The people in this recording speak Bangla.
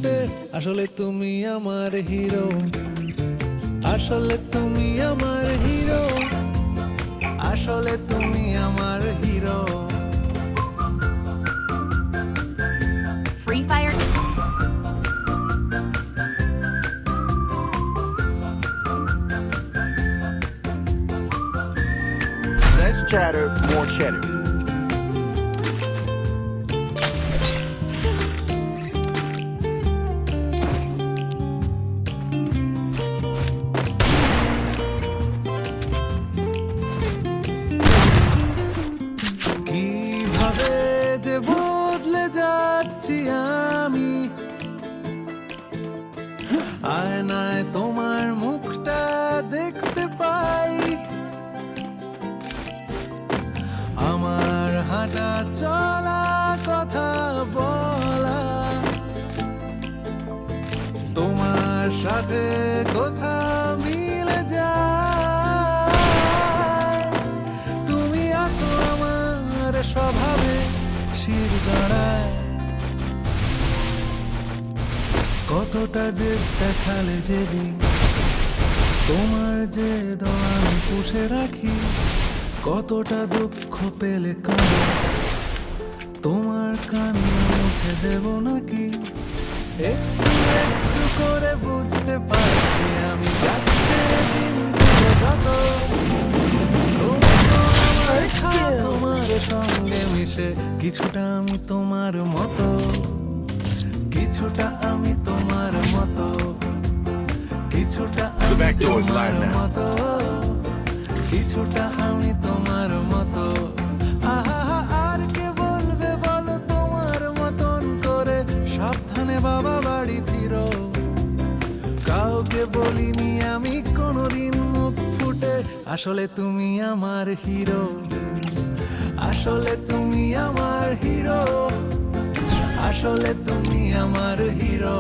ফুটে, আসলে তুমি আমার হিরো, আসলে তুমি আমার হিরো, আসলে তুমি আমার hero. Free Fire. Less chatter, more cheddar. কিভাবে যে বদলে যাচ্ছি আমি, আয়নায় তোমার মুখটা দেখতে পাই। আমার হাঁটা চলা কথা বলা তোমার সাথে কথা মিলে যায়। তুমি আছো আমার স্বভাবে শির দাঁড়ায়, কতটা যে দেখালে যেদিন তোমার যে আমি পুষে রাখি, কতটা দুঃখ পেলে কানে তোমার কান্না মুছে দেব নাকি। একটু একটু করে বুঝতে পারছি আমি যাচ্ছে দিনগুলো যত, তোমার ছায়া তোমার সঙ্গে মিশে কিছুটা আমি তোমার মতো, কিছুটা আমি তোমার মতো, কিছুটা The আমি back door is তোমার live now. মতো, কিছুটা আমি তোমার মতো। আহা, আর কে বলবে বলো তোমার মতন করে সাবধানে বাবা বাড়ি ফিরো। কাউকে বলিনি আমি কোনোদিন মুখ ফুটে, আসলে তুমি আমার হিরো, আসলে তুমি আমার হিরো, আসলে তুমি আমার হিরো।